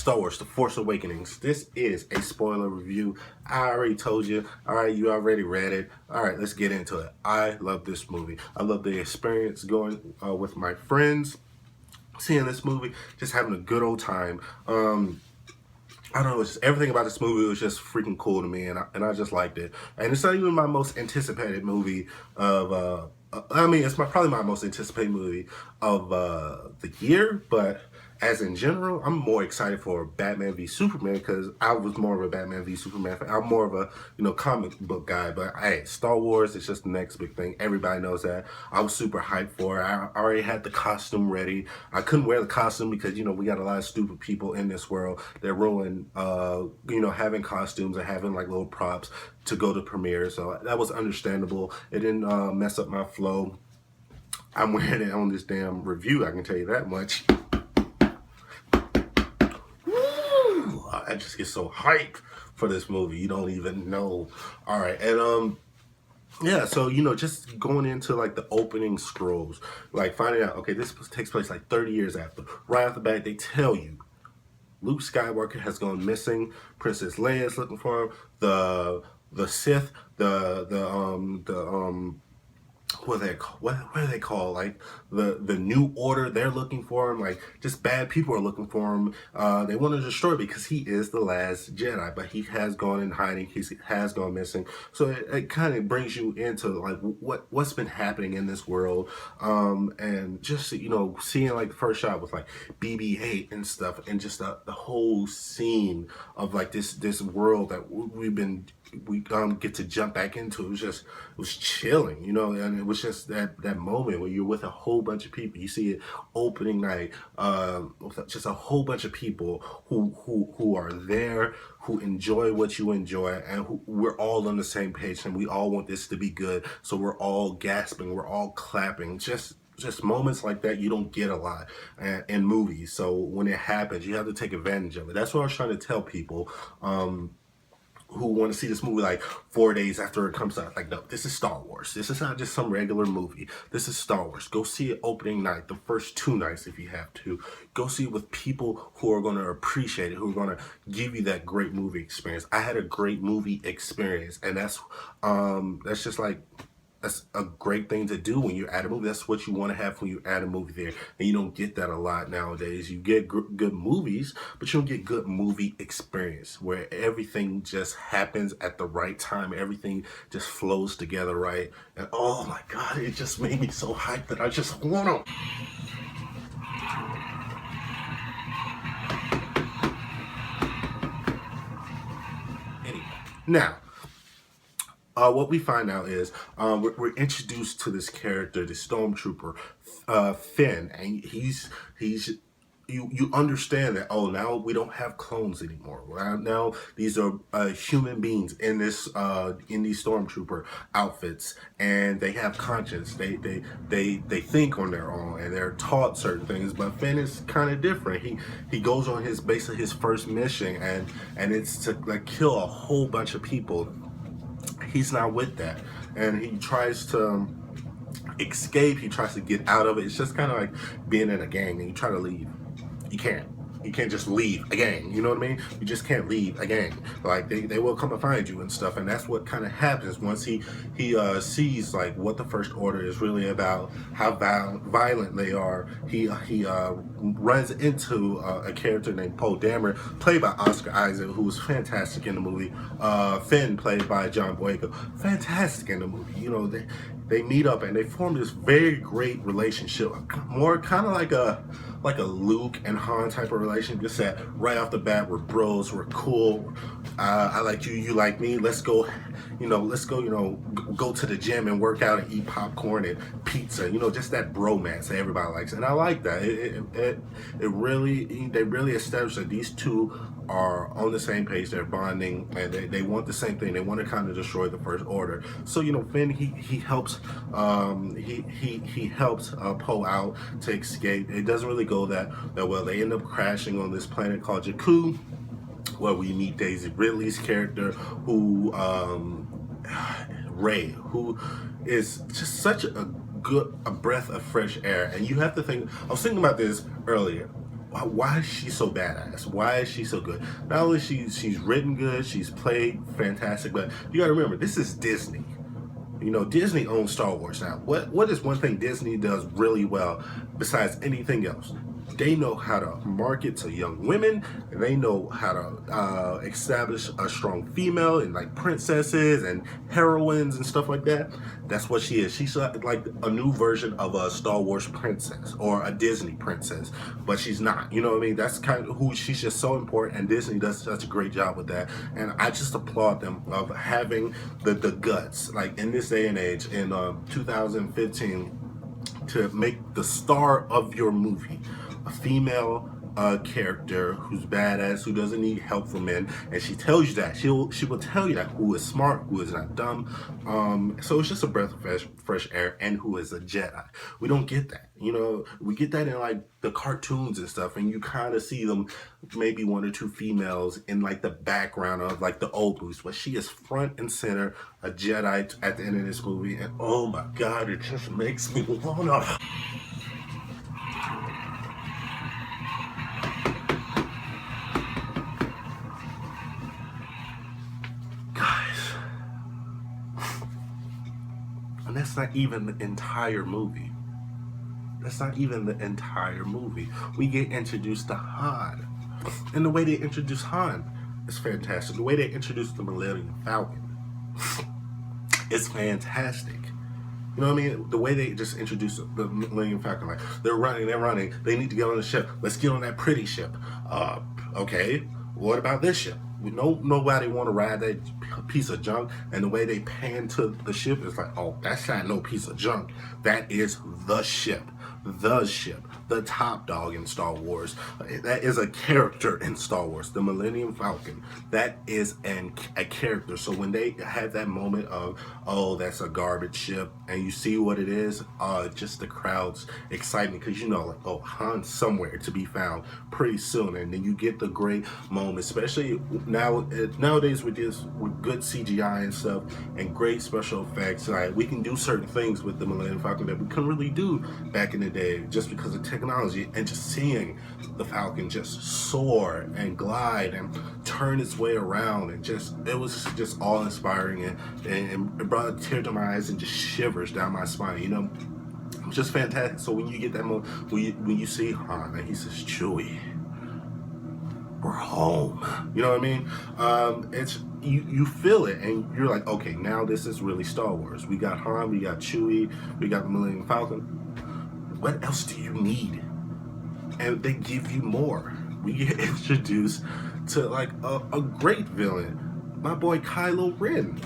Star Wars: The Force Awakens. This is a spoiler review. I already told you. All right, you already read it. All right, let's get into it. I love this movie. I love the experience going with my friends, seeing this movie, just having a good old time. I don't know, it's just everything about this movie was just freaking cool to me, and I just liked it. And it's not even my most anticipated movie of, I mean, it's probably my most anticipated movie of the year, but as in general, I'm more excited for Batman v Superman because I was more of a Batman v Superman fan. I'm more of a, comic book guy, but hey, Star Wars is just the next big thing. Everybody knows that. I was super hyped for it. I already had the costume ready. I couldn't wear the costume because, we got a lot of stupid people in this world that ruin, having costumes and having like little props to go to premiere. So that was understandable. It didn't mess up my flow. I'm wearing it on this damn review, I can tell you that much. I just get so hyped for this movie. You don't even know. All right. And, yeah, so, just going into, like, the opening scrolls, like, finding out, okay, this takes place, like, 30 years after. Right off the bat, they tell you Luke Skywalker has gone missing. Princess Leia's looking for him. The Sith, what are they called? Like the New Order, they're looking for him. Like just bad people are looking for him. They want to destroy him because he is the last Jedi, but he has gone in hiding. He has gone missing. So it kind of brings you into like what's been happening in this world, and just seeing like the first shot with like BB-8 and stuff, and just the whole scene of like this world that we get to jump back into. It was chilling, and it was just that moment where you're with a whole bunch of people. You see it opening night, just a whole bunch of people who are there, who enjoy what you enjoy, and we're all on the same page, and we all want this to be good. So we're all gasping, we're all clapping. Just moments like that you don't get a lot in movies. So when it happens, you have to take advantage of it. That's what I was trying to tell people who want to see this movie like 4 days after it comes out. Like, no, this is Star Wars. This is not just some regular movie. This is Star Wars. Go see it opening night, the first 2 nights if you have to. Go see it with people who are going to appreciate it, who are going to give you that great movie experience. I had a great movie experience, and that's just like, that's a great thing to do when you add a movie. That's what you want to have when you add a movie there. And you don't get that a lot nowadays. You get good movies, but you don't get good movie experience where everything just happens at the right time. Everything just flows together right. And oh my God, it just made me so hyped that I just want to. Anyway, now, what we find out is we're introduced to this character, the stormtrooper, Finn, and he's you understand that, oh, now we don't have clones anymore. Now these are human beings in these stormtrooper outfits, and they have conscience. They think on their own, and they're taught certain things. But Finn is kind of different. He goes on basically his first mission, and it's to like kill a whole bunch of people. He's not with that, and he tries to escape. He tries to get out of it. It's just kind of like being in a gang and you try to leave. You can't. You can't just leave a gang, you know what I mean? You just can't leave a gang. Like, they will come and find you and stuff, and that's what kind of happens once he sees, like, what the First Order is really about, how violent they are. He runs into a character named Poe Dameron, played by Oscar Isaac, who was fantastic in the movie. Finn, played by John Boyega, fantastic in the movie. They meet up and they form this very great relationship, more kind of like a Luke and Han type of relationship. Just that right off the bat, we're bros, we're cool. I like you, you like me. Let's go, go to the gym and work out and eat popcorn and pizza. Just that bromance that everybody likes, and I like that. They really established that these two are on the same page. They're bonding, and they want the same thing. They want to kind of destroy the First Order. So Finn he helps he helps Poe out to escape. It doesn't really go that well. They end up crashing on this planet called Jakku, where we meet Daisy Ridley's character, who Rey, who is just such a breath of fresh air. And you have to think, I was thinking about this earlier. why is she so badass? Why is she so good? Not only she's written good, she's played fantastic, but you gotta remember, this is Disney. You know, Disney owns Star Wars now. What is one thing Disney does really well besides anything else? They know how to market to young women, and they know how to establish a strong female and like princesses and heroines and stuff like that. That's what she is. She's like a new version of a Star Wars princess or a Disney princess, but she's not. You know what I mean? That's kind of who she's just so important, and Disney does such a great job with that. And I just applaud them of having the guts, like in this day and age, in 2015, to make the star of your movie a female character who's badass, who doesn't need help from men, and she tells you that. She will tell you that, who is smart, who is not dumb. So it's just a breath of fresh air, and who is a Jedi. We don't get that. You know, we get that in like the cartoons and stuff, and you kind of see them, maybe one or two females in like the background of like the old movies, but she is front and center, a Jedi at the end of this movie, and oh my God, it just makes me wanna. And that's not even the entire movie. That's not even the entire movie. We get introduced to Han. And the way they introduce Han is fantastic. The way they introduce the Millennium Falcon is fantastic. You know what I mean? The way they just introduce the Millennium Falcon, like they're running, they need to get on the ship. Let's get on that pretty ship. Okay, what about this ship? Nobody want to ride that piece of junk, and the way they pan to the ship is like, oh, that's not no piece of junk. That is the ship, the top dog in Star Wars. That is a character in Star Wars. The Millennium Falcon, that is a character. So when they have that moment of, oh, that's a garbage ship, and you see what it is, just the crowd's excitement, because you know, like, oh, Han's somewhere to be found pretty soon, and then you get the great moment, especially nowadays with good CGI and stuff and great special effects. Like, we can do certain things with the Millennium Falcon that we couldn't really do back in the day, just because of technology, and just seeing the Falcon just soar and glide and turn its way around, and it was just all inspiring, and it brought a tear to my eyes and just shivers down my spine, you know. Just fantastic. So when you get that moment, when you see Han and he says, Chewie, we're home. You know what I mean? It's you feel it, and you're like, okay, now this is really Star Wars. We got Han, we got Chewie, we got the Millennium Falcon. What else do you need? And they give you more. We get introduced to like a great villain, my boy Kylo Ren.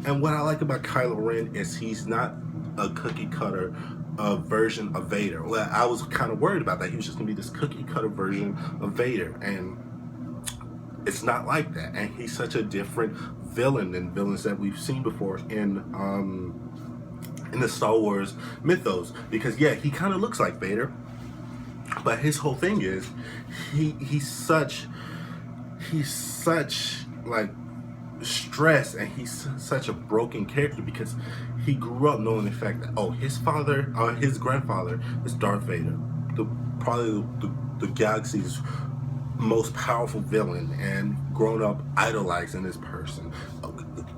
And what I like about Kylo Ren is he's not a cookie cutter version of Vader. Well, I was kind of worried about that. He was just gonna be this cookie cutter version of Vader, and it's not like that. And he's such a different villain than villains that we've seen before in the Star Wars mythos. Because yeah, he kind of looks like Vader, but his whole thing is he's such like stress, and he's such a broken character because he grew up knowing the fact that, oh, his grandfather is Darth Vader, probably the galaxy's most powerful villain, and grown up idolizing this person.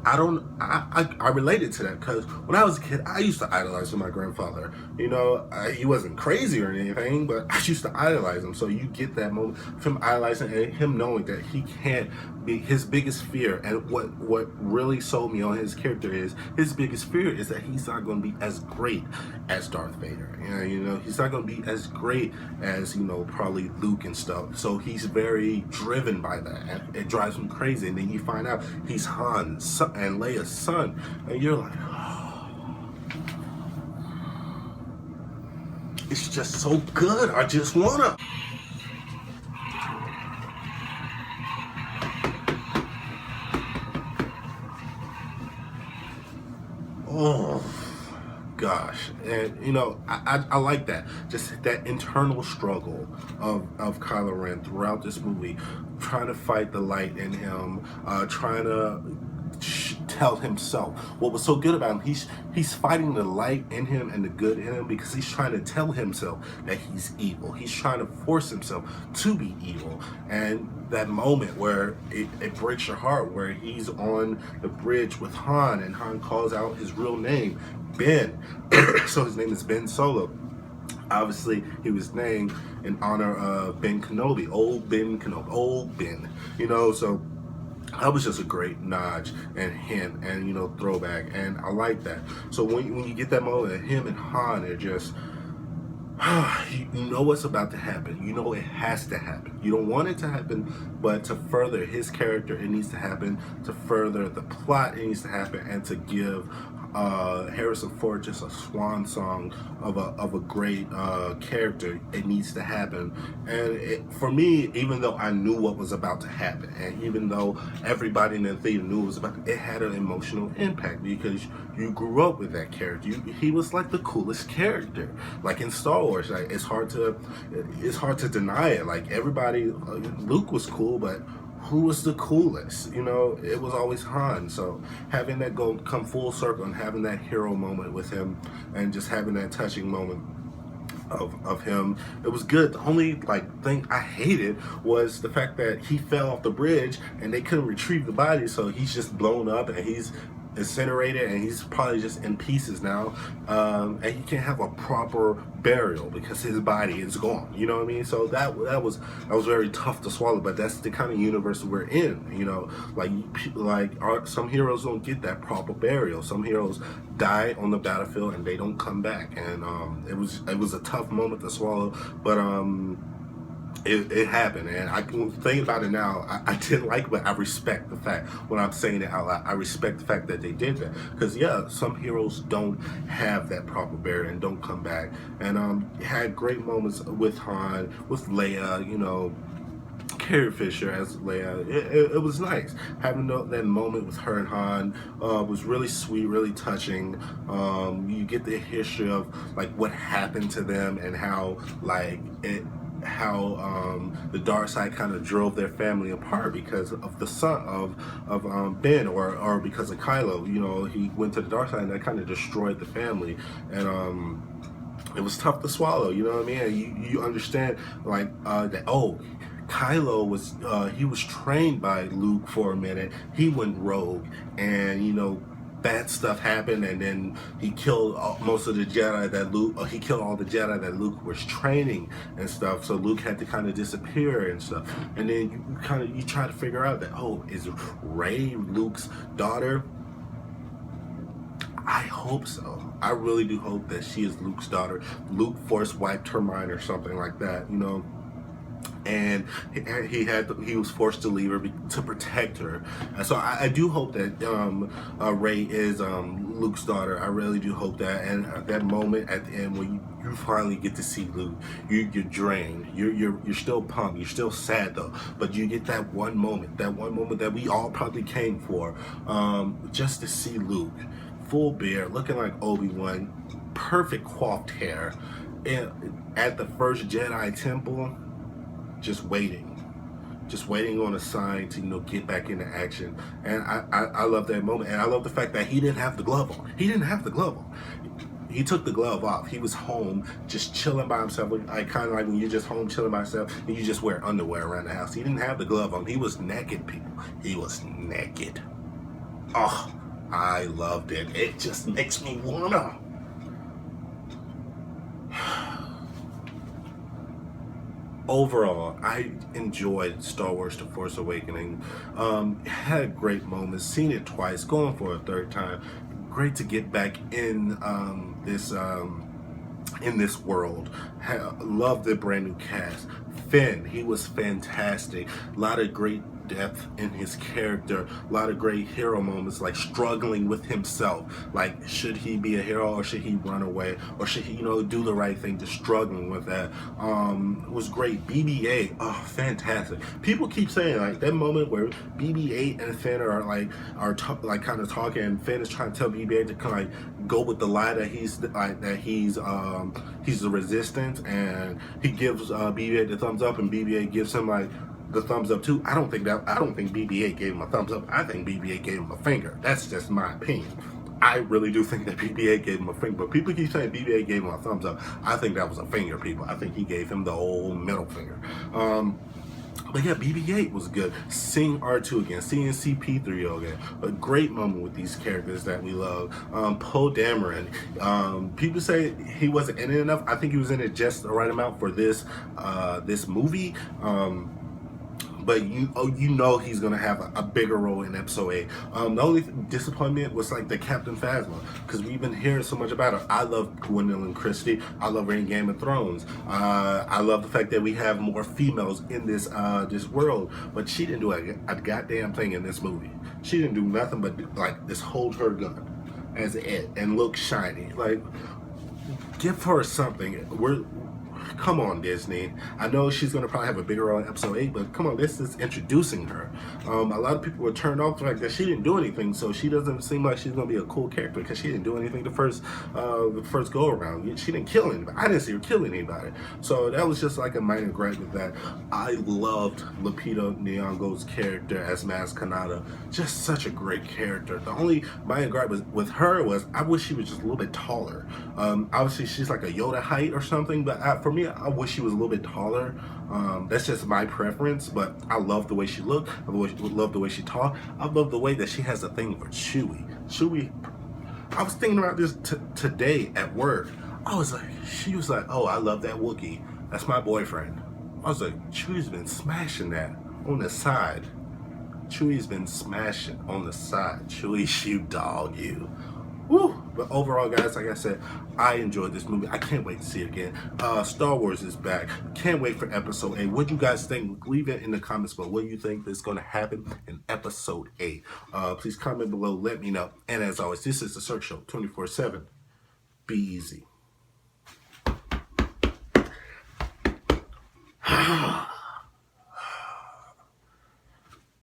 I related to that because when I was a kid, I used to idolize my grandfather. You know, he wasn't crazy or anything, but I used to idolize him. So you get that moment of him idolizing and him knowing that he can't be his biggest fear. And what really sold me on his character is his biggest fear is that he's not going to be as great as Darth Vader. You know, he's not going to be as great as, you know, probably Luke and stuff. So he's very driven by that, and it drives him crazy. And then you find out he's Han's son and Leia's son, and you're like, it's just so good. I just wanna. Oh gosh. And you know, I like that, just that internal struggle of Kylo Ren throughout this movie, trying to fight the light in him, trying to tell himself. What was so good about him, he's fighting the light in him and the good in him, because he's trying to tell himself that he's evil. He's trying to force himself to be evil. And that moment where it breaks your heart, where he's on the bridge with Han, and Han calls out his real name, Ben. So his name is Ben Solo. Obviously, he was named in honor of Ben Kenobi, old Ben Kenobi, old Ben. So that was just a great nod and hint and throwback, and I like that. So when you get that moment of him and Han, they're just you know what's about to happen. You know it has to happen. You don't want it to happen, but to further his character, it needs to happen. To further the plot, it needs to happen, and to give Harrison Ford just a swan song of a great character, it needs to happen. And for me, even though I knew what was about to happen, and even though everybody in the theater knew it was about to, it had an emotional impact, because you grew up with that character. He was like the coolest character, like in Star Wars. Like it's hard to deny it. Like everybody, Luke was cool, but who was the coolest? It was always Han. So having that come full circle, and having that hero moment with him, and just having that touching moment of him, it was good. The only thing I hated was the fact that he fell off the bridge and they couldn't retrieve the body, so he's just blown up and he's incinerated, and he's probably just in pieces now, and he can't have a proper burial because his body is gone. You know what I mean? So that was very tough to swallow, but that's the kind of universe we're in. Some heroes don't get that proper burial. Some heroes die on the battlefield and they don't come back, and it was a tough moment to swallow, but it happened, and I can think about it now. I didn't like it, but I respect the fact, when I'm saying it out loud, I respect the fact that they did that, because some heroes don't have that proper burial and don't come back. And had great moments with Han, with Leia, Carrie Fisher as Leia. It was nice having that moment with her and Han. Was really sweet, really touching. You get the history of what happened to them, and how the dark side kind of drove their family apart because of the son of Ben, or because of Kylo. He went to the dark side, and that kind of destroyed the family, and it was tough to swallow. You know what I mean? You understand that. Kylo was trained by Luke for a minute. He went rogue, and bad stuff happened, and then he killed most of the Jedi that Luke. He killed all the Jedi that Luke was training and stuff. So Luke had to kind of disappear and stuff. And then you try to figure out that, is Rey Luke's daughter? I hope so. I really do hope that she is Luke's daughter. Luke force wiped her mind or something like that. And he was forced to leave her to protect her. And so I do hope that Rey is Luke's daughter. I really do hope that. And that moment at the end when you finally get to see Luke, you're drained. You're still pumped. You're still sad though, but you get that one moment that we all probably came for, just to see Luke, full beard, looking like Obi-Wan, perfect coiffed hair, and at the first Jedi temple. Just waiting on a sign to get back into action. And I love that moment, and I love the fact that he didn't have the glove on. He took the glove off. He was home just chilling by himself. Kind of like when you're just home chilling by yourself and you just wear underwear around the house. He didn't have the glove on. He was naked, people. He was naked. Oh, I loved it. It just makes me wanna. Overall, I enjoyed Star Wars The Force Awakening. Had great moments, seen it twice, going for a third time. Great to get back in this world. Loved the brand new cast. Finn, he was fantastic. A lot of great depth in his character, a lot of great hero moments, like struggling with himself, like should he be a hero or should he run away, or should he do the right thing, just struggling with that. It was great. BB-8, oh, fantastic. People keep saying that moment where BB-8 and Finn are kind of talking, and Finn is trying to tell BB-8 to kind of go with the lie that he's the resistance, and he gives BB-8 the thumbs up, and BB-8 gives him the thumbs up too. I don't think BB-8 gave him a thumbs up. I think BB-8 gave him a finger. That's just my opinion. I really do think that BB-8 gave him a finger, but people keep saying BB-8 gave him a thumbs up. I think that was a finger, people. I think he gave him the old middle finger. But yeah, BB-8 was good. Seeing R2 again, seeing CP3 again, a great moment with these characters that we love. Poe Dameron, people say he wasn't in it enough. I think he was in it just the right amount for this this movie. But you know he's gonna have a bigger role in episode 8. The only disappointment was like the Captain Phasma, because we've been hearing so much about her. I love Gwendolyn Christie. I love her in Game of Thrones. I love the fact that we have more females in this this world, but she didn't do a goddamn thing in this movie. She didn't do nothing but like just hold her gun as it and look shiny. Like, give her something. Come on, Disney. I know she's going to probably have a bigger role in episode 8, but come on, this is introducing her. A lot of people were turned off the fact that she didn't do anything, so she doesn't seem like she's going to be a cool character because she didn't do anything the first go around. She didn't kill anybody. I didn't see her kill anybody. So that was just like a minor gripe with that. I loved Lupita Nyong'o's character as Maz Kanata. Just such a great character. The only minor gripe with her was I wish she was just a little bit taller. Obviously, she's like a Yoda height or something, but for me, I wish she was a little bit taller. That's just my preference, but I love the way she looked. I love the way she talked. I love the way that she has a thing for Chewie. Chewie, I was thinking about this today at work. She was like, oh, I love that Wookiee. That's my boyfriend. I was like, Chewie's been smashing that on the side. Chewie's been smashing on the side. Chewie, you dog, you. Woo! But overall, guys, like I said, I enjoyed this movie. I can't wait to see it again. Star Wars is back. Can't wait for episode 8. What do you guys think? Leave it in the comments below. What do you think is going to happen in episode 8? Please comment below. Let me know. And as always, this is The Cirque Show 24/7. Be easy.